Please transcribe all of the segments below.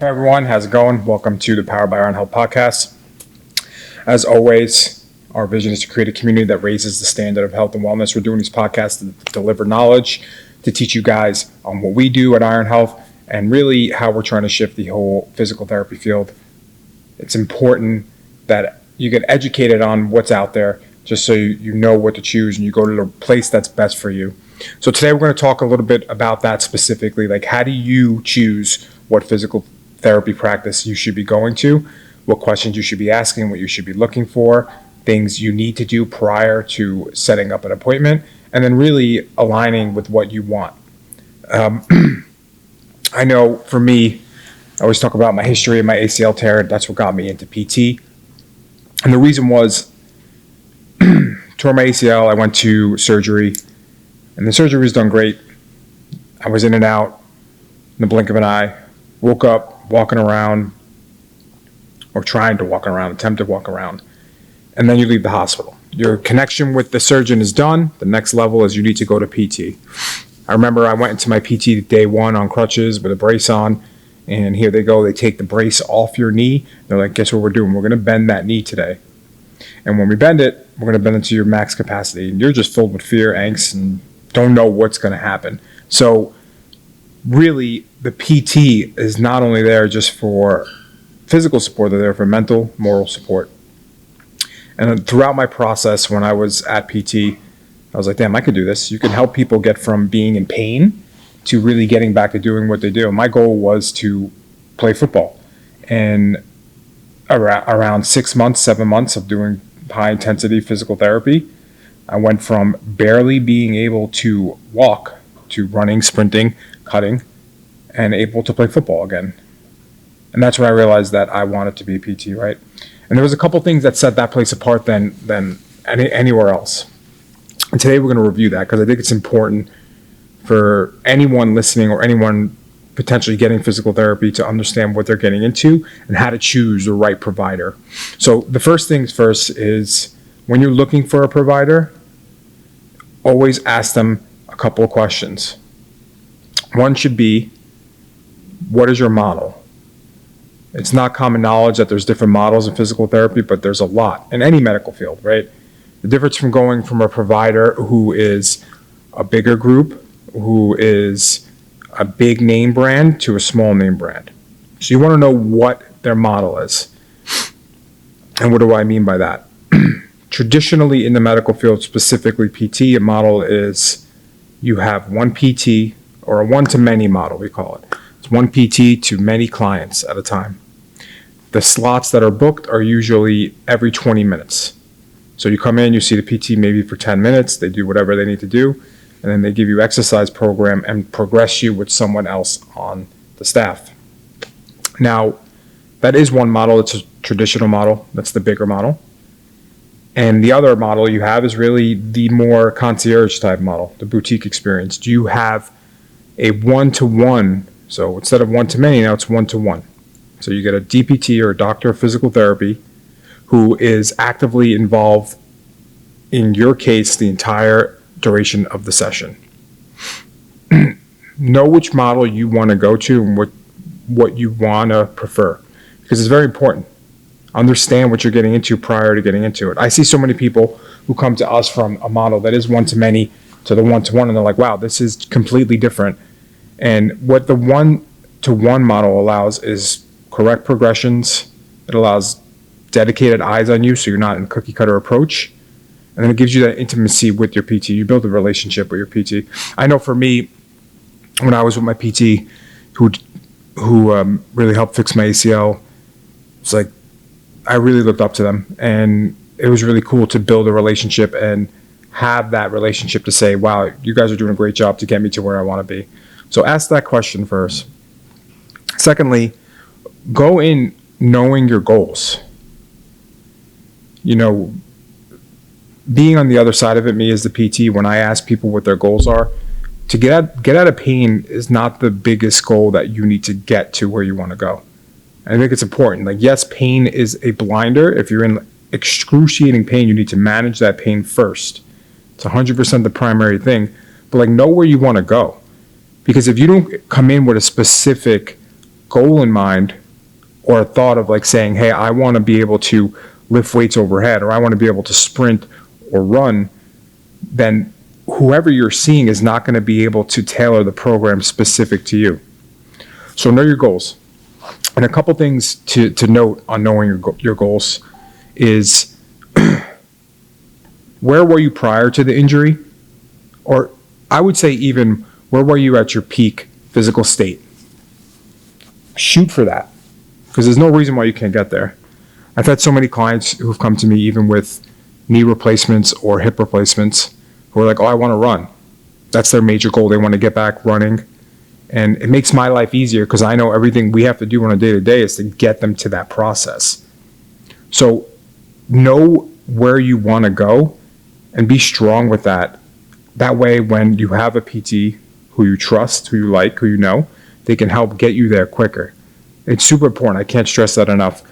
Hey everyone, how's it going? Welcome to the Powered by Iron Health podcast. As always, our vision is to create a community that raises the standard of health and wellness. We're doing these podcasts to deliver knowledge, to teach you guys on what we do at Iron Health, and really how we're trying to shift the whole physical therapy field. It's important that you get educated on what's out there just so you know what to choose and you go to the place that's best for you. So today we're going to talk a little bit about that specifically, like how do you choose what physical therapy practice you should be going to, what questions you should be asking, what you should be looking for, things you need to do prior to setting up an appointment, and then really aligning with what you want. I know for me, I always talk about my history and my ACL tear. That's what got me into PT. And the reason was, tore my ACL, I went to surgery, and the surgery was done great. I was in and out in the blink of an eye. Woke up, walking around, or trying to walk around, attempted to walk around, and then you leave the hospital. Your connection with the surgeon is done. The next level is you need to go to PT. I remember I went into my PT day one on crutches with a brace on, and here they go. They take the brace off your knee. They're like, guess what we're doing? We're going to bend that knee today. And when we bend it, we're going to bend it to your max capacity. And you're just filled with fear, angst, and don't know what's going to happen. So really, the PT is not only there just for physical support, they're there for mental, moral support. And throughout my process when I was at PT, I was like, damn, I could do this. You can help people get from being in pain to really getting back to doing what they do. My goal was to play football. And around 6 months, 7 months of doing high intensity physical therapy, I went from barely being able to walk to running, sprinting, cutting, and able to play football again. And that's when I realized that I wanted to be a PT, right? And there was a couple things that set that place apart than anywhere else. And today we're going to review that because I think it's important for anyone listening or anyone potentially getting physical therapy to understand what they're getting into and how to choose the right provider. So the first things first is when you're looking for a provider, always ask them a couple of questions. One should be, what is your model? It's not common knowledge that there's different models in physical therapy, but there's a lot in any medical field, right? The difference from going from a provider who is a bigger group, who is a big name brand, to a small name brand. So you want to know what their model is. And what do I mean by that? Traditionally in the medical field, specifically PT, a model is you have one PT, or a one-to-many model, we call it. It's one PT to many clients at a time. The slots that are booked are usually every 20 minutes. So you come in, you see the PT maybe for 10 minutes, they do whatever they need to do, and then they give you exercise program and progress you with someone else on the staff. Now, that is one model. It's a traditional model. That's the bigger model. And the other model you have is really the more concierge type model, the boutique experience. Do you have a one-to-one? So instead of one-to-many, now it's one-to-one. So you get a DPT or a doctor of physical therapy who is actively involved in your case the entire duration of the session. Know which model you want to go to and what you want to prefer, because it's very important. Understand what you're getting into prior to getting into it. I see so many people who come to us from a model that is one-to-many to the one-to-one, and they're like, wow, this is completely different. And what the one-to-one model allows is correct progressions. It allows dedicated eyes on you so you're not in a cookie-cutter approach. And then it gives you that intimacy with your PT. You build a relationship with your PT. I know for me, when I was with my PT who really helped fix my ACL, it's like I really looked up to them. And it was really cool to build a relationship and have that relationship to say, wow, you guys are doing a great job to get me to where I want to be. So ask that question first. Secondly, go in knowing your goals. You know, being on the other side of it, me as the PT, when I ask people what their goals are, to get out of pain is not the biggest goal that you need to get to where you want to go. I think it's important. Like, yes, pain is a blinder. If you're in excruciating pain, you need to manage that pain first. It's 100% the primary thing. But like, know where you want to go. Because if you don't come in with a specific goal in mind or a thought of like saying, hey, I want to be able to lift weights overhead, or I want to be able to sprint or run, then whoever you're seeing is not going to be able to tailor the program specific to you. So know your goals. And a couple things to note on knowing your goals is where were you prior to the injury? Or I would say even where were you at your peak physical state? Shoot for that, because there's no reason why you can't get there. I've had so many clients who've come to me even with knee replacements or hip replacements who are like, oh, I want to run. That's their major goal. They want to get back running. And it makes my life easier because I know everything we have to do on a day-to-day is to get them to that process. So know where you want to go and be strong with that. That way, when you have a PT who you trust, who you like, who you know, they can help get you there quicker. It's super important. I can't stress that enough.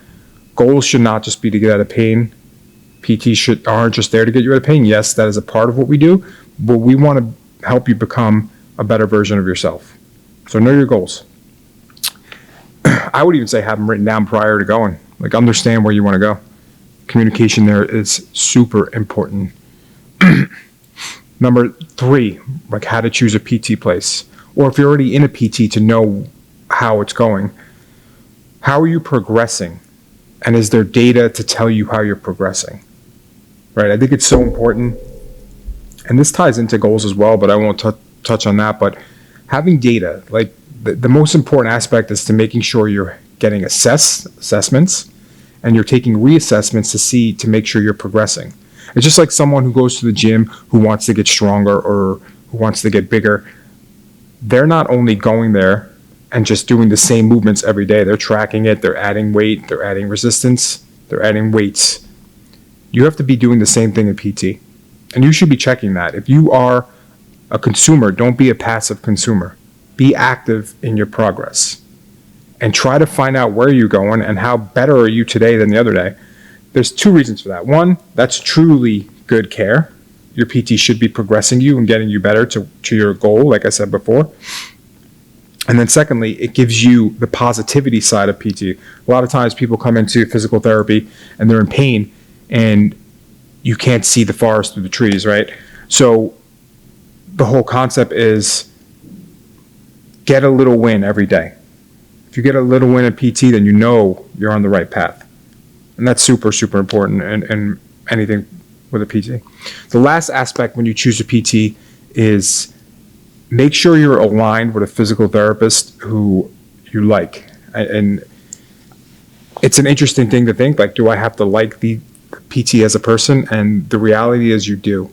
Goals should not just be to get out of pain. PTs aren't just there to get you out of pain. Yes, that is a part of what we do, but we want to help you become a better version of yourself. So know your goals. I would even say have them written down prior to going. Like, understand where you want to go. Communication there is super important. Number 3, like how to choose a PT place. Or if you're already in a PT, to know how it's going. How are you progressing? And is there data to tell you how you're progressing? Right? I think it's so important. And this ties into goals as well, but I won't touch on that. But having data, like the most important aspect is to making sure you're getting assessments and you're taking reassessments to make sure you're progressing. It's just like someone who goes to the gym who wants to get stronger or who wants to get bigger. They're not only going there and just doing the same movements every day. They're tracking it. They're adding weight. They're adding resistance. They're adding weights. You have to be doing the same thing in PT. And you should be checking that. If you are a consumer, don't be a passive consumer. Be active in your progress. And try to find out where you're going and how better are you today than the other day. There's 2 reasons for that. One, that's truly good care. Your PT should be progressing you and getting you better to your goal, like I said before. And then secondly, it gives you the positivity side of PT. A lot of times people come into physical therapy and they're in pain and you can't see the forest through the trees, right? So the whole concept is get a little win every day. If you get a little win at PT, then you know you're on the right path. And that's super, super important in anything with a PT. The last aspect when you choose a PT is make sure you're aligned with a physical therapist who you like. And it's an interesting thing to think, like, do I have to like the PT as a person? And the reality is you do.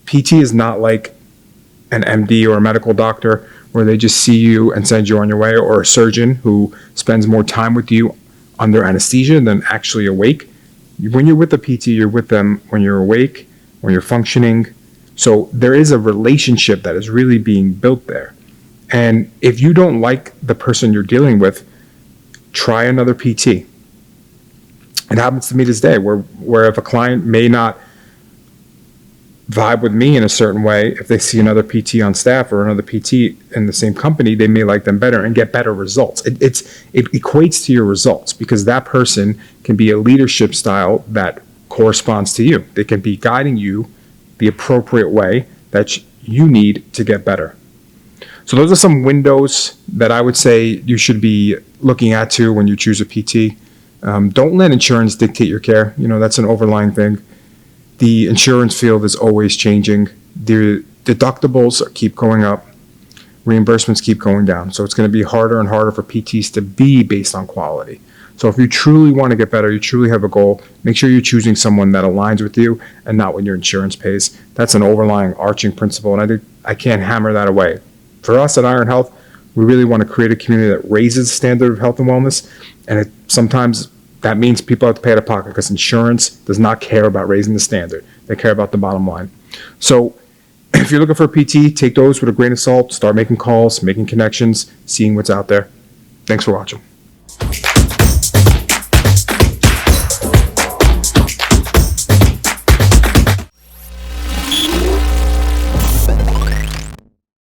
PT is not like an MD or a medical doctor where they just see you and send you on your way, or a surgeon who spends more time with you under anesthesia than actually awake. When you're with a PT, you're with them when you're awake, when you're functioning. So there is a relationship that is really being built there. And if you don't like the person you're dealing with, try another PT. It happens to me this day where if a client may not vibe with me in a certain way, if they see another PT on staff or another PT in the same company, they may like them better and get better results. It equates to your results because that person can be a leadership style that corresponds to you. They can be guiding you the appropriate way that you need to get better. So those are some windows that I would say you should be looking at too when you choose a PT. Don't let insurance dictate your care. That's an overlying thing. The insurance field is always changing. The deductibles keep going up. Reimbursements keep going down. So it's going to be harder and harder for PTs to be based on quality. So if you truly want to get better, you truly have a goal, make sure you're choosing someone that aligns with you and not what your insurance pays. That's an overlying arching principle, and I can't hammer that away. For us at Iron Health, we really want to create a community that raises the standard of health and wellness, and sometimes that means people have to pay out of pocket because insurance does not care about raising the standard. They care about the bottom line. So if you're looking for a PT, take those with a grain of salt, start making calls, making connections, seeing what's out there. Thanks for watching.